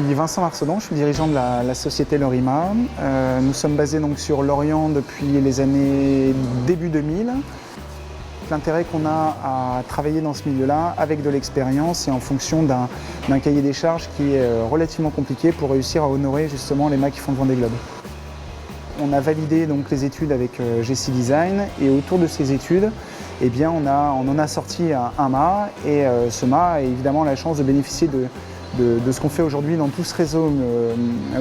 suis Vincent Marcedon, je suis dirigeant de la société Lorima. Nous sommes basés donc sur Lorient depuis les années début 2000. L'intérêt qu'on a à travailler dans ce milieu-là avec de l'expérience et en fonction d'un cahier des charges qui est relativement compliqué pour réussir à honorer justement les mâts qui font le Vendée Globe. On a validé donc les études avec GC Design et autour de ces études, eh bien, on en a sorti un mât et ce mât a évidemment la chance de bénéficier de ce qu'on fait aujourd'hui dans tout ce réseau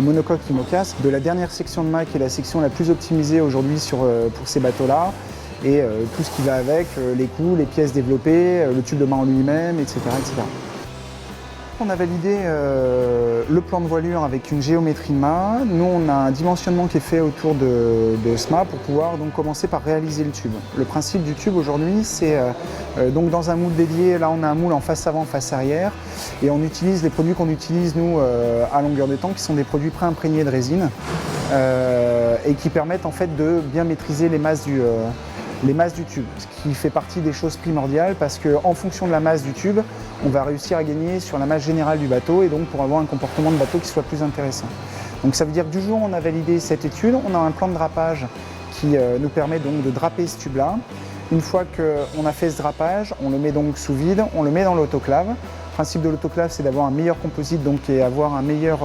monocoque IMOCAS, de la dernière section de mât qui est la section la plus optimisée aujourd'hui pour ces bateaux-là et tout ce qui va avec, les coûts, les pièces développées, le tube de mât en lui-même, etc., etc. On a validé le plan de voilure avec une géométrie de mât. Nous, on a un dimensionnement qui est fait autour de ce mât pour pouvoir donc commencer par réaliser le tube. Le principe du tube aujourd'hui, c'est donc dans un moule dédié, là on a un moule en face avant, face arrière, et on utilise les produits qu'on utilise nous à longueur de temps, qui sont des produits pré-imprégnés de résine et qui permettent en fait de bien maîtriser les masses du tube, ce qui fait partie des choses primordiales parce qu'en fonction de la masse du tube, on va réussir à gagner sur la masse générale du bateau et donc pour avoir un comportement de bateau qui soit plus intéressant. Donc ça veut dire que du jour où on a validé cette étude, on a un plan de drapage qui nous permet donc de draper ce tube-là. Une fois qu'on a fait ce drapage, on le met donc sous vide, on le met dans l'autoclave. Le principe de l'autoclave, c'est d'avoir un meilleur composite donc, et avoir un meilleur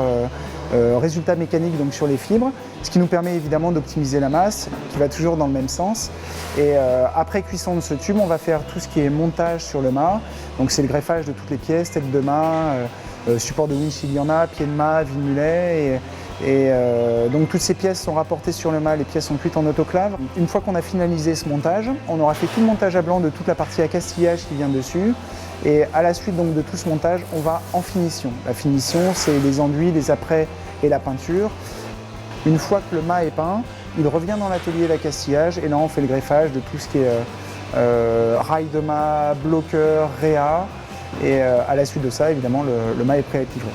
résultat mécanique donc, sur les fibres, ce qui nous permet évidemment d'optimiser la masse, qui va toujours dans le même sens. Et après cuisson de ce tube, on va faire tout ce qui est montage sur le mât. Donc c'est le greffage de toutes les pièces, tête de mât, support de winch il y en a, pied de mât, vis-mulet. Donc toutes ces pièces sont rapportées sur le mât, les pièces sont cuites en autoclave. Une fois qu'on a finalisé ce montage, on aura fait tout le montage à blanc de toute la partie accastillage qui vient dessus. Et à la suite donc, de tout ce montage, on va en finition. La finition, c'est les enduits, les apprêts et la peinture. Une fois que le mât est peint, il revient dans l'atelier d'accastillage et là on fait le greffage de tout ce qui est rail de mât, bloqueur, réa. Et à la suite de ça, évidemment, le mât est prêt à être livré.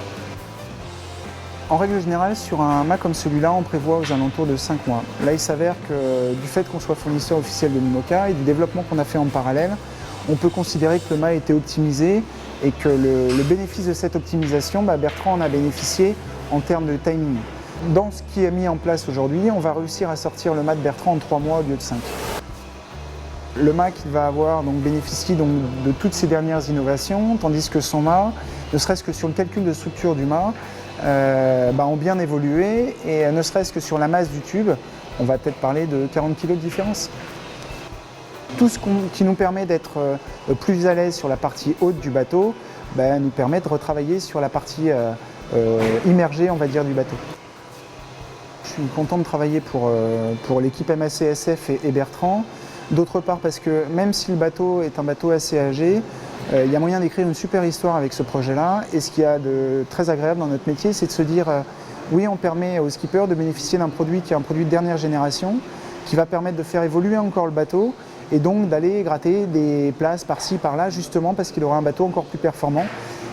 En règle générale, sur un mât comme celui-là, on prévoit aux alentours de 5 mois. Là, il s'avère que du fait qu'on soit fournisseur officiel de Mimoca et du développement qu'on a fait en parallèle, on peut considérer que le mât a été optimisé et que le bénéfice de cette optimisation, Bertrand en a bénéficié en termes de timing. Dans ce qui est mis en place aujourd'hui, on va réussir à sortir le mât de Bertrand en 3 mois au lieu de 5. Le mât qu'il va avoir donc, bénéficie donc, de toutes ces dernières innovations, tandis que son mât, ne serait-ce que sur le calcul de structure du mât, ont bien évolué et ne serait-ce que sur la masse du tube, on va peut-être parler de 40 kg de différence. Tout ce qui nous permet d'être plus à l'aise sur la partie haute du bateau nous permet de retravailler sur la partie immergée, on va dire, du bateau. Je suis content de travailler pour l'équipe MACSF et Bertrand. D'autre part parce que même si le bateau est un bateau assez âgé, il y a moyen d'écrire une super histoire avec ce projet-là. Et ce qu'il y a de très agréable dans notre métier, c'est de se dire oui, on permet aux skippers de bénéficier d'un produit qui est un produit de dernière génération, qui va permettre de faire évoluer encore le bateau et donc d'aller gratter des places par-ci, par-là, justement parce qu'il aura un bateau encore plus performant.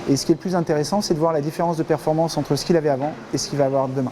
Et ce qui est le plus intéressant, c'est de voir la différence de performance entre ce qu'il avait avant et ce qu'il va avoir demain.